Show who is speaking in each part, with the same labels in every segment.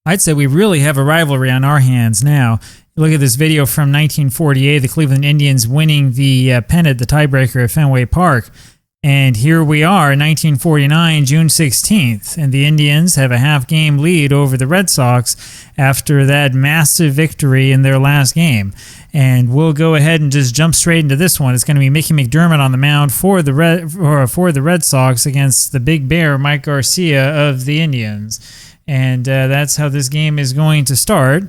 Speaker 1: I'd say we really have a rivalry on our hands now. Look at this video from 1948, the Cleveland Indians winning the pennant, the tiebreaker at Fenway Park. And here we are, 1949, June 16th, and the Indians have a half-game lead over the Red Sox after that massive victory in their last game. And we'll go ahead and just jump straight into this one. It's going to be Mickey McDermott on the mound for the Red Sox against the Big Bear, Mike Garcia of the Indians. And that's how this game is going to start.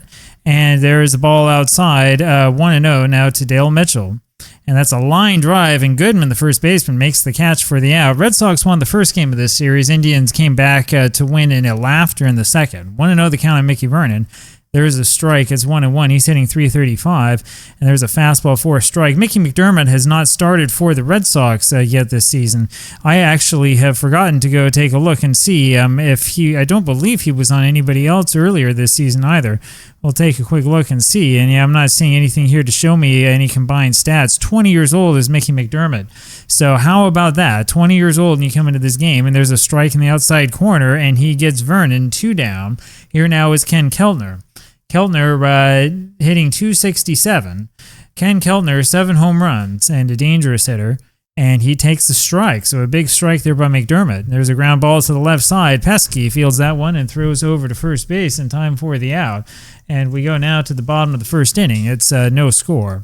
Speaker 1: And there is a ball outside, 1-0 now to Dale Mitchell. And that's a line drive, and Goodman, the first baseman, makes the catch for the out. Red Sox won the first game of this series. Indians came back to win in a laughter in the second. 1-0 the count on Mickey Vernon. There's a strike. It's 1-1. He's hitting .335, and there's a fastball for a strike. Mickey McDermott has not started for the Red Sox yet this season. I actually have forgotten to go take a look and see if he... I don't believe he was on anybody else earlier this season either. We'll take a quick look and see. And yeah, I'm not seeing anything here to show me any combined stats. 20 years old is Mickey McDermott. So how about that? 20 years old and you come into this game, and there's a strike in the outside corner, and he gets Vernon 2 down. Here now is Ken Keltner. Keltner hitting .267. Ken Keltner, 7 home runs and a dangerous hitter, and he takes the strike. So a big strike there by McDermott. There's a ground ball to the left side. Pesky fields that one and throws over to first base in time for the out. And we go now to the bottom of the first inning. It's no score.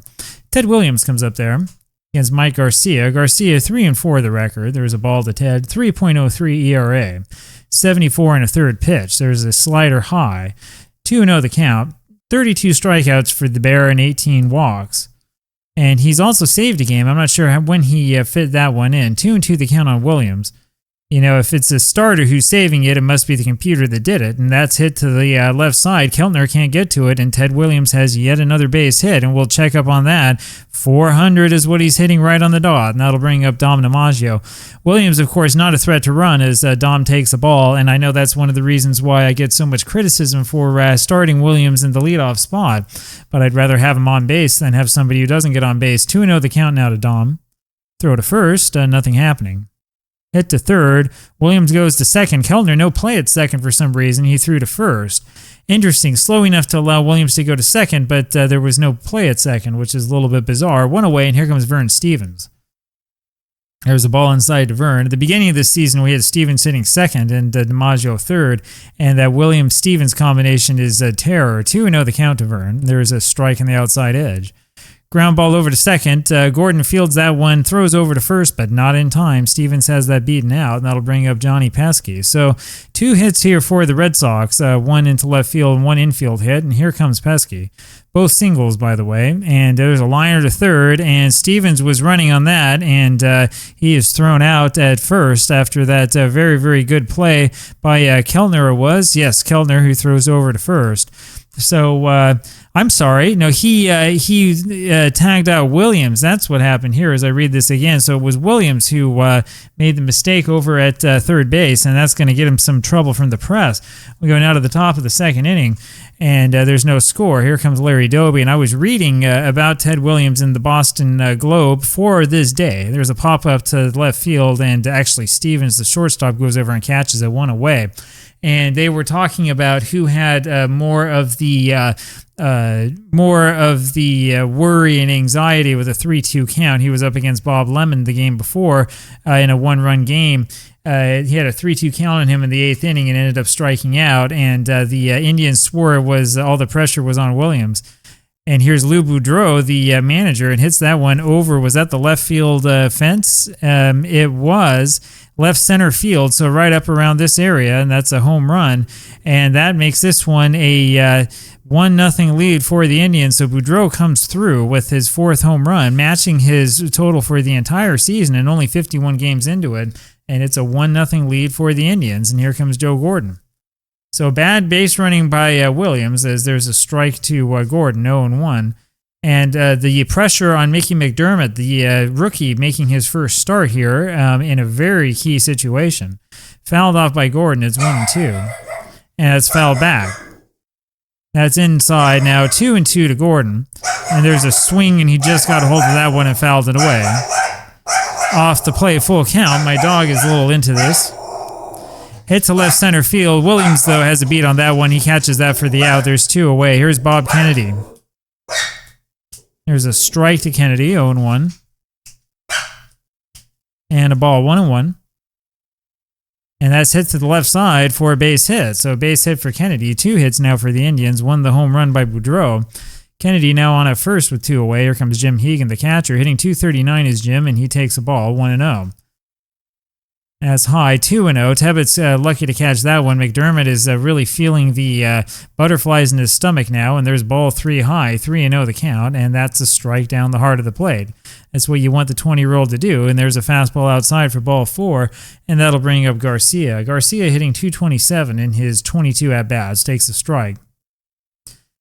Speaker 1: Ted Williams comes up there against Mike Garcia. Garcia 3-4 the record. There's a ball to Ted. 3.03 ERA. 74 and a third pitch. There's a slider high. 2-0 the count, 32 strikeouts for the Bear and 18 walks. And he's also saved a game. I'm not sure when he fit that one in. 2-2 the count on Williams. You know, if it's a starter who's saving it, it must be the computer that did it. And that's hit to the left side. Keltner can't get to it, and Ted Williams has yet another base hit, and we'll check up on that. 400 is what he's hitting right on the dot, and that'll bring up Dom DiMaggio. Williams, of course, not a threat to run as Dom takes the ball, and I know that's one of the reasons why I get so much criticism for starting Williams in the leadoff spot, but I'd rather have him on base than have somebody who doesn't get on base. 2-0 the count now to Dom. Throw to first, nothing happening. Hit to third. Williams goes to second. Keltner, no play at second for some reason. He threw to first. Interesting. Slow enough to allow Williams to go to second, but there was no play at second, which is a little bit bizarre. 1 away, and here comes Vern Stevens. There's a ball inside to Vern. At the beginning of this season, we had Stevens hitting second and DiMaggio third, and that Williams-Stevens combination is a terror. 2-0 the count to Vern. There's a strike on the outside edge. Ground ball over to second. Gordon fields that one, throws over to first, but not in time. Stevens has that beaten out, and that'll bring up Johnny Pesky. So 2 hits here for the Red Sox, 1 into left field and 1 infield hit, and here comes Pesky. Both singles, by the way, and there's a liner to third, and Stevens was running on that, and he is thrown out at first after that very, very good play by Keltner it was. Yes, Keltner, who throws over to first. So I'm sorry. No, he tagged out Williams. That's what happened here as I read this again. So it was Williams who made the mistake over at third base, and that's going to get him some trouble from the press. We go now to the top of the second inning, and there's no score. Here comes Larry Doby, and I was reading about Ted Williams in the Boston Globe for this day. There's a pop-up to left field, and actually Stevens, the shortstop, goes over and catches it 1 away. And they were talking about who had more of the worry and anxiety with a 3-2 count. He was up against Bob Lemon the game before in a 1-run game. He had a 3-2 count on him in the 8th inning and ended up striking out. And the Indians swore it was all the pressure was on Williams. And here's Lou Boudreau, the manager, and hits that one over. Was that the left field fence? It was. Left center field, so right up around this area, and that's a home run. And that makes this one a 1-0 lead for the Indians. So Boudreau comes through with his 4th home run, matching his total for the entire season and only 51 games into it. And it's a 1-0 lead for the Indians. And here comes Joe Gordon. So bad base running by Williams as there's a strike to Gordon, 0-1. And the pressure on Mickey McDermott, the rookie making his first start here in a very key situation. Fouled off by Gordon, it's 1-2. And it's fouled back. That's inside now, 2-2 to Gordon. And there's a swing, and he just got a hold of that one and fouled it away. Off the play, full count. My dog is a little into this. Hit to left center field. Williams, though, has a beat on that one. He catches that for the out. There's 2 away. Here's Bob Kennedy. There's a strike to Kennedy, 0-1. And a ball, 1-1. And that's hit to the left side for a base hit. So a base hit for Kennedy. 2 hits now for the Indians. 1 the home run by Boudreau. Kennedy now on at first with 2 away. Here comes Jim Hegan, the catcher. Hitting .239 is Jim, and he takes a ball, 1-0. That's high, 2-0. Tebbett's lucky to catch that one. McDermott is really feeling the butterflies in his stomach now, and there's ball 3 high, 3-0 the count, and that's a strike down the heart of the plate. That's what you want the 20-year-old to do, and there's a fastball outside for ball 4, and that'll bring up Garcia. Garcia hitting .227 in his 22 at-bats, takes a strike.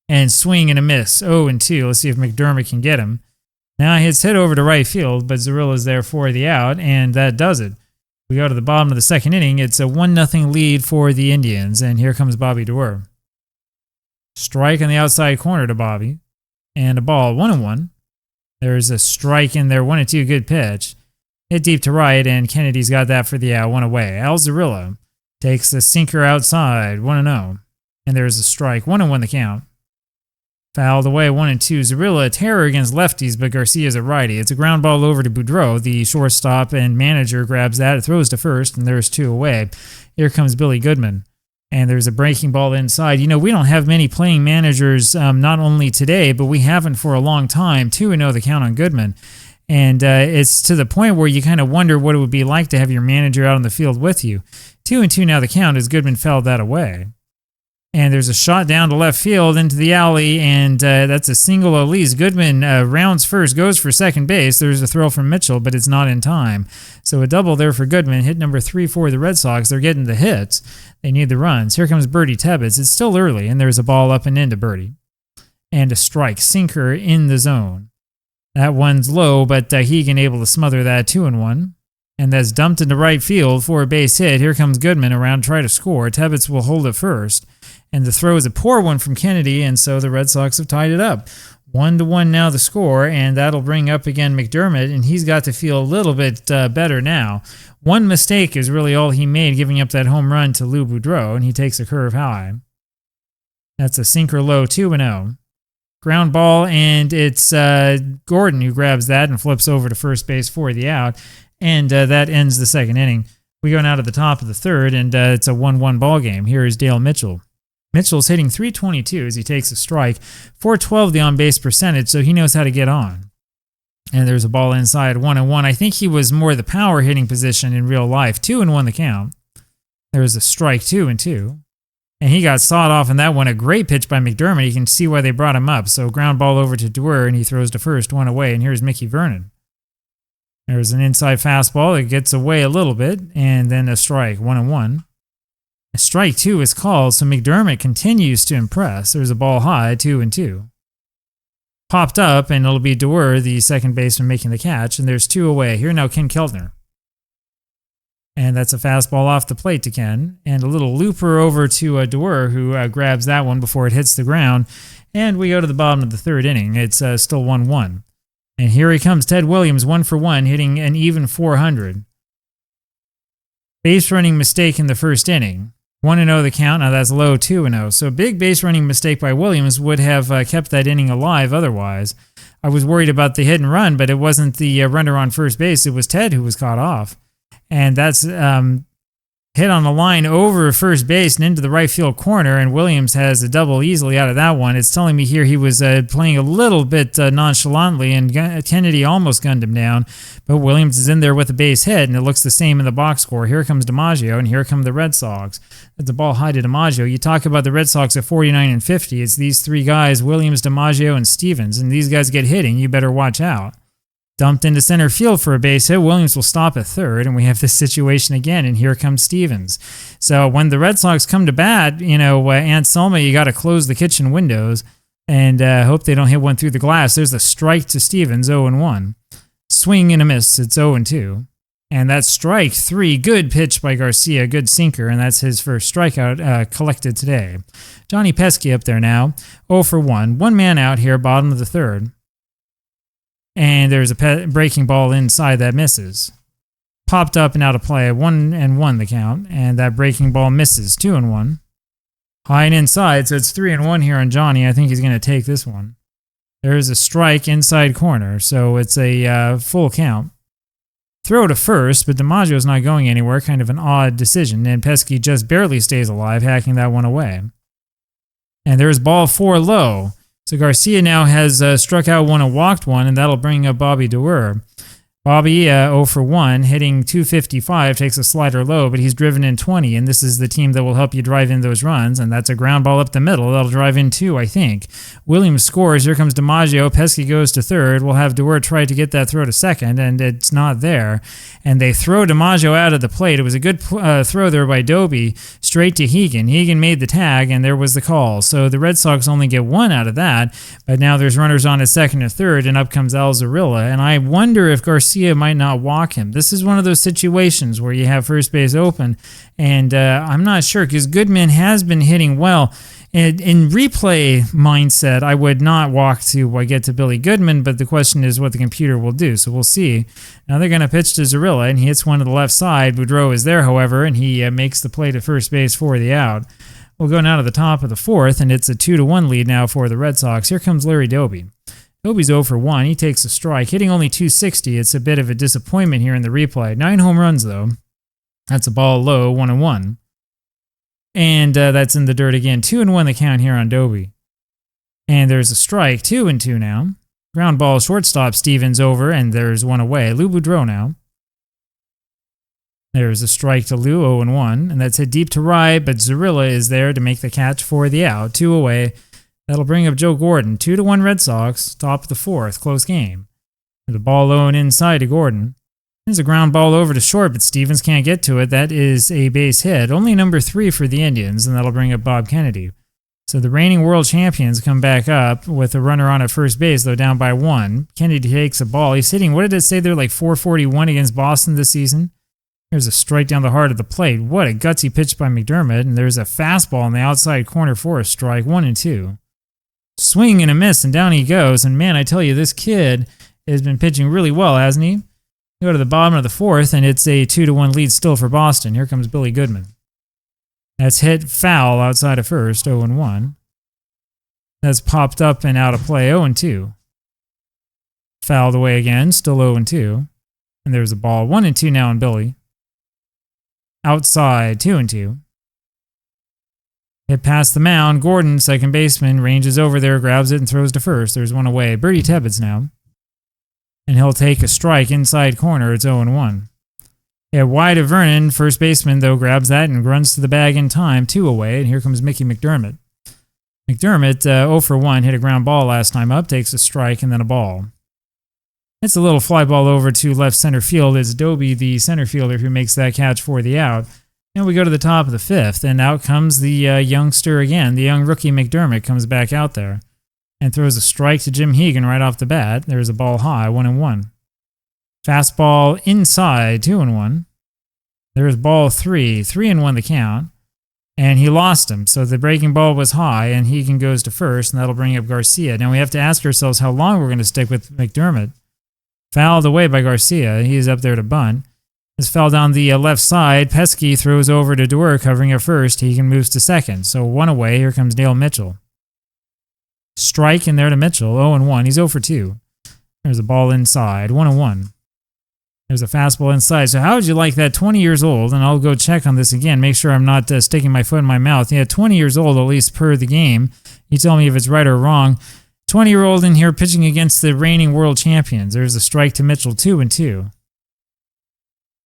Speaker 1: And swing and a miss, 0-2. Let's see if McDermott can get him. Now it's hit over to right field, but Zarilla's there for the out, and that does it. We go to the bottom of the second inning. It's a 1-0 lead for the Indians, and here comes Bobby Doerr. Strike on the outside corner to Bobby, and a ball, 1-1. There's a strike in there, 1-2, good pitch. Hit deep to right, and Kennedy's got that for the out, 1 away. Al Zarilla takes a sinker outside, 1-0. And there's a strike, 1-1 the count. Fouled away, 1-2. Zarilla, a terror against lefties, but Garcia's a righty. It's a ground ball over to Boudreau. The shortstop and manager grabs that. It throws to first, and there's 2 away. Here comes Billy Goodman. And there's a breaking ball inside. You know, we don't have many playing managers, not only today, but we haven't for a long time. 2-0 the count on Goodman. And it's to the point where you kind of wonder what it would be like to have your manager out on the field with you. 2-2 now the count as Goodman fouled that away. And there's a shot down to left field into the alley, and that's a single at least. Goodman rounds first, goes for second base. There's a throw from Mitchell, but it's not in time. So a double there for Goodman. Hit number 3 for the Red Sox. They're getting the hits. They need the runs. Here comes Birdie Tebbets. It's still early, and there's a ball up and into Birdie. And a strike, sinker in the zone. That one's low, but Hegan able to smother that, 2-1. And that's dumped into right field for a base hit. Here comes Goodman around to try to score. Tebbets will hold it first. And the throw is a poor one from Kennedy, and so the Red Sox have tied it up. 1-1 now the score, and that'll bring up again McDermott, and he's got to feel a little bit better now. One mistake is really all he made, giving up that home run to Lou Boudreau, and he takes a curve high. That's a sinker low, 2-0. Ground ball, and it's Gordon who grabs that and flips over to first base for the out, and that ends the second inning. We go now to the top of the third, and it's a 1-1 ball game. Here is Dale Mitchell. Mitchell's hitting .322 as he takes a strike. .412 the on-base percentage, so he knows how to get on. And there's a ball inside, 1-1. I think he was more the power hitting position in real life. 2-1 the count. There was a strike, 2-2. And he got sawed off in that one. A great pitch by McDermott. You can see why they brought him up. So ground ball over to Doerr, and he throws to first, 1 away. And here's Mickey Vernon. There's an inside fastball that gets away a little bit, and then a strike, 1-1. A strike 2 is called, so McDermott continues to impress. There's a ball high, 2-2. Popped up, and it'll be Doerr, the second baseman, making the catch, and there's 2 away. Here now Ken Keltner. And that's a fastball off the plate to Ken, and a little looper over to Doerr, who grabs that one before it hits the ground, and we go to the bottom of the third inning. It's still 1-1. And here he comes, Ted Williams, 1 for 1, hitting an even .400. Base running mistake in the first inning. 1-0 the count. Now that's low, 2-0. So a big base running mistake by Williams would have kept that inning alive otherwise. I was worried about the hit and run, but it wasn't the runner on first base. It was Ted who was caught off. And that's hit on the line over first base and into the right field corner, and Williams has a double easily out of that one. It's telling me here he was playing a little bit nonchalantly, and Kennedy almost gunned him down, but Williams is in there with a base hit, and it looks the same in the box score. Here comes DiMaggio, and here come the Red Sox. At the ball high to DiMaggio. You talk about the Red Sox at 49 and 50. It's these 3 guys, Williams, DiMaggio, and Stevens, and these guys get hitting. You better watch out. Dumped into center field for a base hit. Williams will stop at third, and we have this situation again, and here comes Stevens. So when the Red Sox come to bat, you know, Aunt Selma, you got to close the kitchen windows and hope they don't hit one through the glass. There's a strike to Stevens, 0-1. Swing and a miss. It's 0-2. And that's strike 3. Good pitch by Garcia. Good sinker, and that's his first strikeout collected today. Johnny Pesky up there now, 0 for 1. 1 man out here, bottom of the third. And there's a breaking ball inside that misses. popped up and out of play. 1-1 the count, and that breaking ball misses. 2-1. High and inside, so it's 3-1 here on Johnny. I think he's going to take this one. There is a strike inside corner, so it's a full count. Throw to first, but DiMaggio's not going anywhere. Kind of an odd decision, and Pesky just barely stays alive, hacking that one away. And there's ball 4 low. So Garcia now has struck out one and walked one, and that'll bring up Bobby Dewar. Bobby, 0 for 1, hitting .255, takes a slider low, but he's driven in 20, and this is the team that will help you drive in those runs, and that's a ground ball up the middle. That'll drive in 2, I think. Williams scores. Here comes DiMaggio. Pesky goes to third. We'll have Dewar try to get that throw to second, and it's not there. And they throw DiMaggio out of the plate. It was a good throw there by Doby, straight to Hegan. Hegan made the tag, and there was the call. So the Red Sox only get 1 out of that, but now there's runners on at second and third, and up comes Alzarilla. And I wonder if Garcia might not walk him. This is one of those situations where you have first base open, and I'm not sure because Goodman has been hitting well. In replay mindset, I would not walk to get to Billy Goodman, but the question is what the computer will do, so we'll see. Now they're going to pitch to Zarilla, and he hits one to the left side. Boudreau is there, however, and he makes the play to first base for the out. We'll go now to the top of the fourth, and it's a 2-1 lead now for the Red Sox. Here comes Larry Doby. Doby's 0 for 1. He takes a strike, hitting only .260. It's a bit of a disappointment here in the replay. 9 home runs, though. That's a ball low, 1-1. And that's in the dirt again. 2-1 the count here on Doby. And there's a strike, 2-2 now. Ground ball, shortstop, Stevens over, and there's one away. Lou Boudreau now. There's a strike to Lou, 0-1, and that's hit deep to right, but Zarilla is there to make the catch for the out. 2 away. That'll bring up Joe Gordon. 2-1 Red Sox, top of the fourth, close game. The ball low and inside to Gordon. There's a ground ball over to short, but Stevens can't get to it. That is a base hit. Only number 3 for the Indians, and that'll bring up Bob Kennedy. So the reigning world champions come back up with a runner on at first base, though down by 1. Kennedy takes a ball. He's hitting, what did it say there, like .441 against Boston this season? There's a strike down the heart of the plate. What a gutsy pitch by McDermott, and there's a fastball in the outside corner for a strike, 1-2. Swing and a miss, and down he goes. And man, I tell you, this kid has been pitching really well, hasn't he? Go to the bottom of the fourth, and it's a 2-1 lead still for Boston. Here comes Billy Goodman. That's hit foul outside of first, 0-1. That's popped up and out of play, 0-2. Fouled away again, still 0-2. And there's a ball, 1-2 now on Billy. Outside, 2-2. Hit past the mound. Gordon, second baseman, ranges over there, grabs it, and throws to first. There's one away. Bertie Tebbets now. And he'll take a strike inside corner. It's 0-1. Yeah, wide of Vernon. First baseman, though, grabs that and runs to the bag in time. 2 away, and here comes Mickey McDermott. McDermott, 0 for 1, hit a ground ball last time up, takes a strike, and then a ball. It's a little fly ball over to left center field. It's Doby, the center fielder, who makes that catch for the out. And we go to the top of the fifth, and out comes the youngster again. The young rookie McDermott comes back out there and throws a strike to Jim Hegan right off the bat. There's a ball high, 1-1. Fastball inside, 2-1. There's ball 3, 3-1 the count. And he lost him, so the breaking ball was high, and Hegan goes to first, and that'll bring up Garcia. Now we have to ask ourselves how long we're going to stick with McDermott. Fouled away by Garcia. He's up there to bunt. This fell down the left side. Pesky throws over to Dewar, covering at first. Hegan moves to second. So 1 away. Here comes Dale Mitchell. Strike in there to Mitchell. 0-1. He's 0 for 2. There's a ball inside. 1-1. There's a fastball inside. So how would you like that? 20 years old, and I'll go check on this again. Make sure I'm not sticking my foot in my mouth. Yeah, 20 years old, at least per the game. You tell me if it's right or wrong. 20-year-old in here pitching against the reigning world champions. There's a strike to Mitchell. 2-2.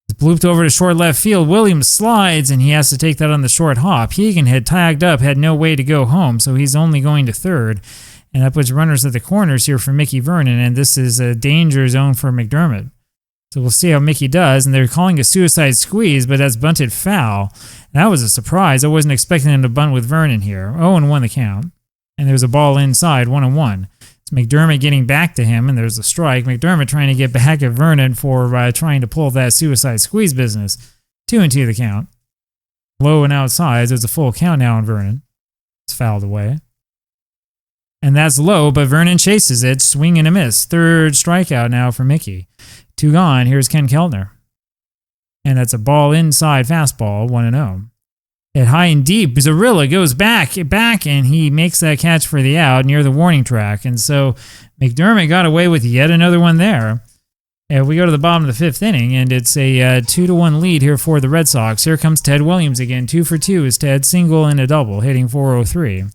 Speaker 1: It's blooped over to short left field. Williams slides, and he has to take that on the short hop. Hegan had tagged up, had no way to go home, so he's only going to third. And that puts runners at the corners here for Mickey Vernon, and this is a danger zone for McDermott. So we'll see how Mickey does, and they're calling a suicide squeeze, but that's bunted foul. That was a surprise. I wasn't expecting him to bunt with Vernon here. 0-1 the count. And there's a ball inside, 1-1. It's McDermott getting back to him, and there's a strike. McDermott trying to get back at Vernon for trying to pull that suicide squeeze business. 2-2 the count. Low and outside. There's a full count now on Vernon. It's fouled away. And that's low, but Vernon chases it. Swing and a miss. Third strikeout now for Mickey. 2 gone. Here's Ken Keltner. And that's a ball inside fastball, 1-0. Hit high and deep. Zarilla goes back, and he makes that catch for the out near the warning track. And so McDermott got away with yet another one there. And we go to the bottom of the 5th inning, and it's a 2-1 lead here for the Red Sox. Here comes Ted Williams again. 2 for 2 is Ted, single and a double, hitting .403.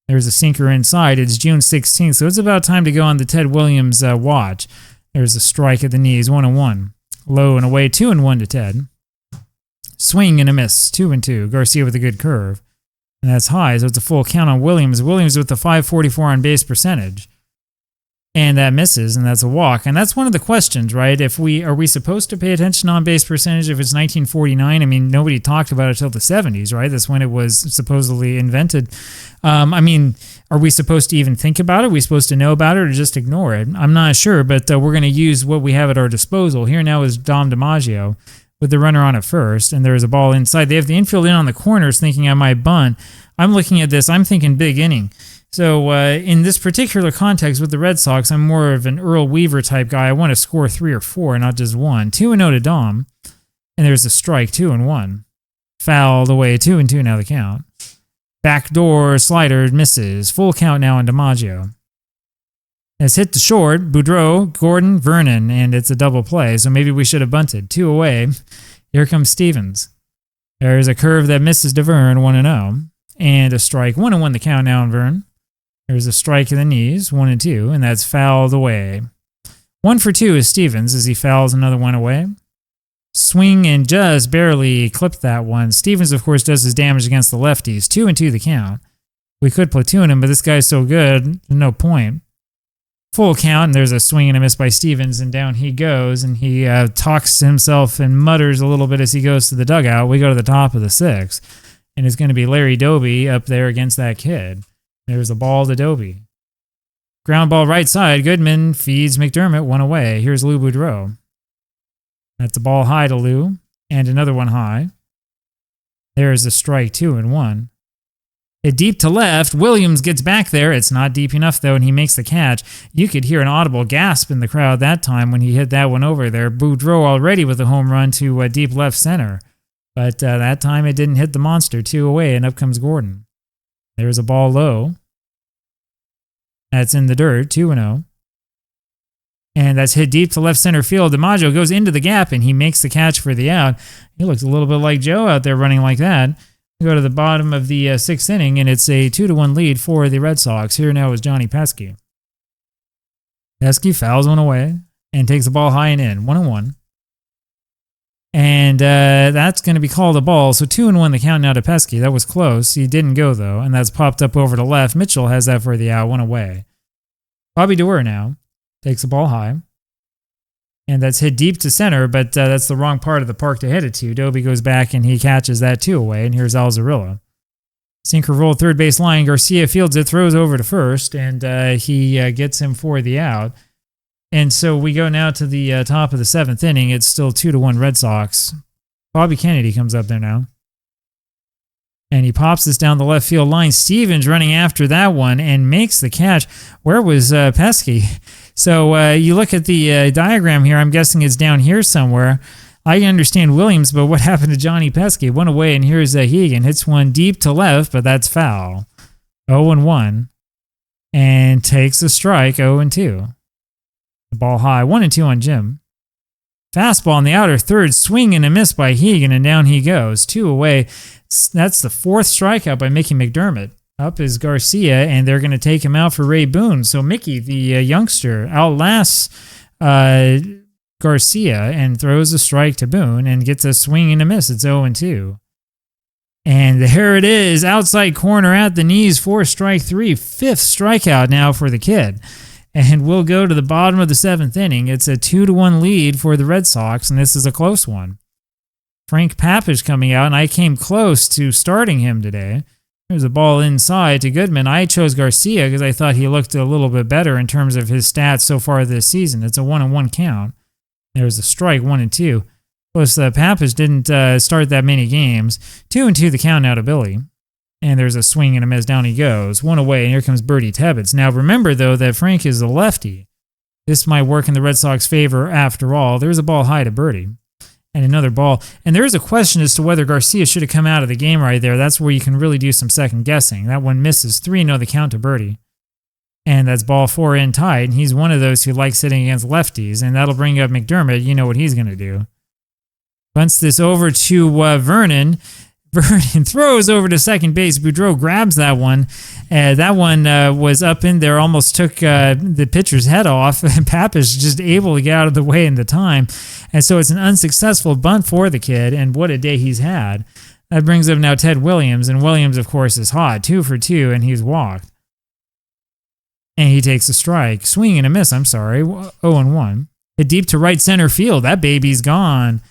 Speaker 1: There's a sinker inside. It's June 16th, so it's about time to go on the Ted Williams watch. There's a strike at the knees, 1-1. Low and away, 2-1 to Ted. Swing and a miss, 2-2. Garcia with a good curve. And that's high, so it's a full count on Williams. Williams with the .544 on base percentage. And that misses, and that's a walk. And that's one of the questions, right? Are we supposed to pay attention on base percentage if it's 1949? I mean, nobody talked about it until the 70s, right? That's when it was supposedly invented. Are we supposed to even think about it? Are we supposed to know about it or just ignore it? I'm not sure, but we're going to use what we have at our disposal. Here now is Dom DiMaggio with the runner on at first, and there's a ball inside. They have the infield in on the corners thinking I might bunt. I'm looking at this. I'm thinking big inning. So in this particular context with the Red Sox, I'm more of an Earl Weaver type guy. I want to score 3 or 4, not just 1. 2-0 to Dom, and there's a strike, 2-1. Fouled away, 2-2 now the count. Backdoor slider misses. Full count now on DiMaggio. It's hit to short, Boudreau, Gordon, Vernon, and it's a double play, so maybe we should have bunted. 2 away. Here comes Stevens. There's a curve that misses to Vern, 1-0. And a strike, 1-1 the count now on Vern. There's a strike in the knees, 1-2, and that's fouled away. 1 for 2 is Stevens as he fouls another one away. Swing and just barely clipped that one. Stevens, of course, does his damage against the lefties. 2-2 the count. We could platoon him, but this guy's so good, no point. Full count, and there's a swing and a miss by Stevens, and down he goes, and he talks to himself and mutters a little bit as he goes to the dugout. We go to the top of the 6th, and it's going to be Larry Doby up there against that kid. There's a ball to Doby. Ground ball right side. Goodman feeds McDermott, 1 away. Here's Lou Boudreau. That's a ball high to Lou, and another one high. There's a strike, 2-1. Hit deep to left. Williams gets back there. It's not deep enough, though, and he makes the catch. You could hear an audible gasp in the crowd that time when he hit that one over there. Boudreau already with a home run to deep left center. But that time it didn't hit the monster. 2 away, and up comes Gordon. There's a ball low. That's in the dirt, 2-0. And that's hit deep to left center field. DiMaggio goes into the gap, and he makes the catch for the out. He looks a little bit like Joe out there running like that. We go to the bottom of the 6th inning, and it's a 2-1 lead for the Red Sox. Here now is Johnny Pesky. Pesky fouls one away and takes the ball high and in, 1-1. And that's going to be called a ball. So 2-1 the count now to Pesky. That was close. He didn't go, though, and that's popped up over to left. Mitchell has that for the out, 1 away. Bobby Doerr now takes the ball high. And that's hit deep to center, but that's the wrong part of the park to hit it to. Doby goes back, and he catches that 2 away, and here's Alzarilla. Sinker roll third base line. Garcia fields it, throws over to first, and he gets him for the out. And so we go now to the top of the 7th inning. It's still 2-1 Red Sox. Bobby Kennedy comes up there now. And he pops this down the left field line. Stevens running after that one and makes the catch. Where was Pesky? So you look at the diagram here. I'm guessing it's down here somewhere. I understand Williams, but what happened to Johnny Pesky? 1 away, and here's Hegan. Hits one deep to left, but that's foul. 0-1. And takes a strike, 0-2. The ball high, 1-2 on Jim. Fastball in the outer third, swing and a miss by Hegan, and down he goes. 2 away. That's the 4th strikeout by Mickey McDermott. Up is Garcia, and they're going to take him out for Ray Boone. So Mickey, the youngster, outlasts Garcia and throws a strike to Boone and gets a swing and a miss. It's 0-2. And there it is, outside corner at the knees for strike 3. 5th strikeout now for the kid. And we'll go to the bottom of the 7th inning. It's a 2-1 lead for the Red Sox, and this is a close one. Frank Papich coming out, and I came close to starting him today. There's a ball inside to Goodman. I chose Garcia because I thought he looked a little bit better in terms of his stats so far this season. It's a 1-1 count. There's a strike, 1-2. Plus, Papich didn't start that many games. 2-2 the count now to Billy. And there's a swing and a miss. Down he goes. 1 away, and here comes Bertie Tebbets. Now, remember, though, that Frank is a lefty. This might work in the Red Sox favor after all. There's a ball high to Bertie. And another ball. And there is a question as to whether Garcia should have come out of the game right there. That's where you can really do some second guessing. That one misses. 3-0 the count to birdie. And that's ball 4 in tight. And he's one of those who likes hitting against lefties. And that'll bring up McDermott. You know what he's going to do. Bunts this over to Vernon. Vernon throws over to second base. Boudreau grabs that one. That one was up in there, almost took the pitcher's head off. And Pappas just able to get out of the way in the time. And so it's an unsuccessful bunt for the kid. And what a day he's had. That brings up now Ted Williams. And Williams, of course, is hot. 2 for 2, and he's walked. And he takes a strike. Swing and a miss, I'm sorry. 0-1. Hit deep to right center field. That baby's gone.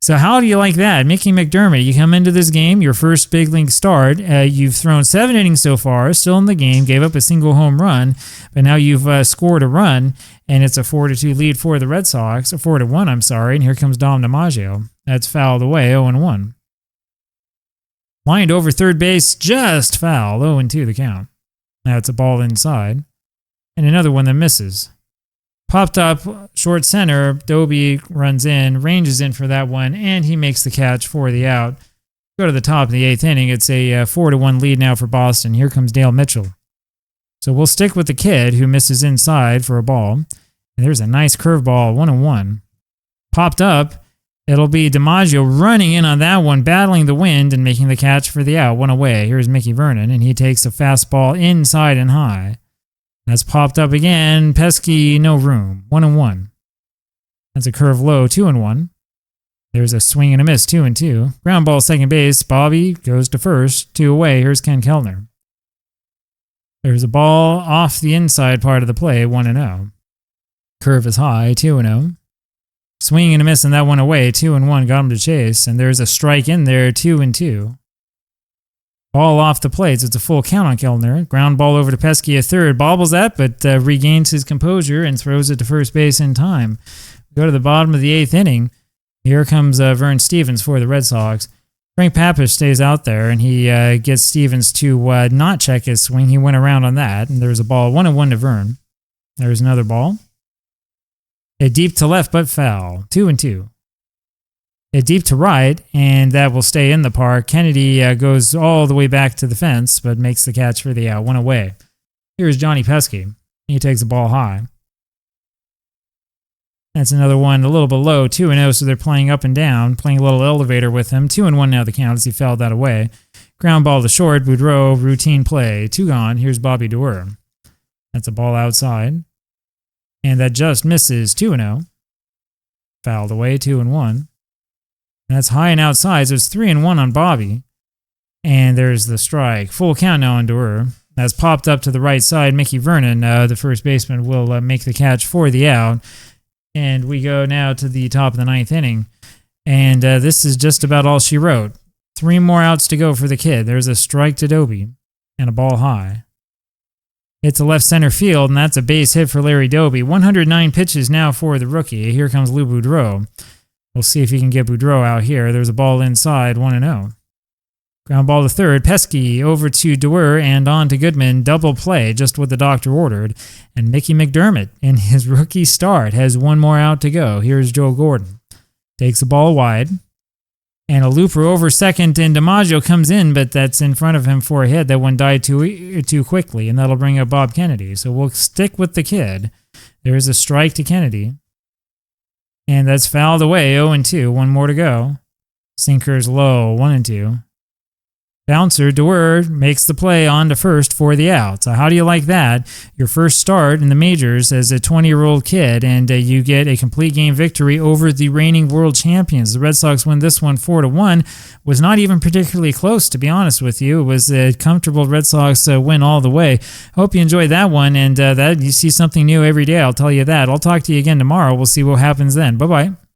Speaker 1: So how do you like that? Mickey McDermott, you come into this game, your first big league start. You've thrown 7 innings so far, still in the game, gave up a single home run, but now you've scored a run, and it's a 4-2 lead for the Red Sox, a 4-1, I'm sorry, and here comes Dom DiMaggio. That's fouled away, 0-1. Lined over third base, just foul, 0-2 the count. Now it's a ball inside, and another one that misses. Popped up, short center, Doby runs in, ranges in for that one, and he makes the catch for the out. Go to the top of the 8th inning. It's a 4-1 lead now for Boston. Here comes Dale Mitchell. So we'll stick with the kid who misses inside for a ball. And there's a nice curveball, 1-1. Popped up, it'll be DiMaggio running in on that one, battling the wind and making the catch for the out, 1 away. Here's Mickey Vernon, and he takes a fastball inside and high. That's popped up again. Pesky, no room. 1-1. That's a curve low. 2-1. There's a swing and a miss. 2-2. Ground ball second base. Bobby goes to first. 2 away. Here's Ken Kellner. There's a ball off the inside part of the play. 1-0. Curve is high. 2-0. Swing and a miss, and that one away. 2-1. Got him to chase. And there's a strike in there. 2-2. Ball off the plate, so it's a full count on Kellner. Ground ball over to Pesky at third. Bobbles that, but regains his composure and throws it to first base in time. We go to the bottom of the 8th inning. Here comes Vern Stevens for the Red Sox. Frank Pappas stays out there, and he gets Stevens to not check his swing. He went around on that, and there's a ball 1-1 to Vern. There's another ball. A deep to left, but foul. 2-2. Deep to right, and that will stay in the park. Kennedy goes all the way back to the fence, but makes the catch for the out, 1 away. Here's Johnny Pesky. He takes the ball high. That's another one a little below, 2-0, so they're playing up and down, playing a little elevator with him. 2-1 now the count as he fouled that away. Ground ball to short, Boudreau, routine play. 2 gone, here's Bobby Doerr. That's a ball outside. And that just misses, 2-0. Fouled away, 2-1. That's high and outside, so it's 3-1 on Bobby. And there's the strike. Full count now on Doerr. That's popped up to the right side. Mickey Vernon, the first baseman, will make the catch for the out. And we go now to the top of the 9th inning. And this is just about all she wrote. 3 more outs to go for the kid. There's a strike to Doby and a ball high. It's a left center field, and that's a base hit for Larry Doby. 109 pitches now for the rookie. Here comes Lou Boudreau. We'll see if he can get Boudreau out here. There's a ball inside, 1-0. Ground ball to third. Pesky over to Doerr and on to Goodman. Double play, just what the doctor ordered. And Mickey McDermott, in his rookie start, has 1 more out to go. Here's Joe Gordon. Takes the ball wide. And a looper over second, and DiMaggio comes in, but that's in front of him for a hit. That one died too quickly, and that'll bring up Bob Kennedy. So we'll stick with the kid. There is a strike to Kennedy. And that's fouled away, 0-2. 1 more to go. Sinker's low, 1-2. Bouncer, Doerr, makes the play on to first for the out. So how do you like that? Your first start in the majors as a 20-year-old kid, and you get a complete game victory over the reigning world champions. The Red Sox win this one 4-1. Was not even particularly close, to be honest with you. It was a comfortable Red Sox win all the way. Hope you enjoyed that one, and that you see something new every day, I'll tell you that. I'll talk to you again tomorrow. We'll see what happens then. Bye-bye.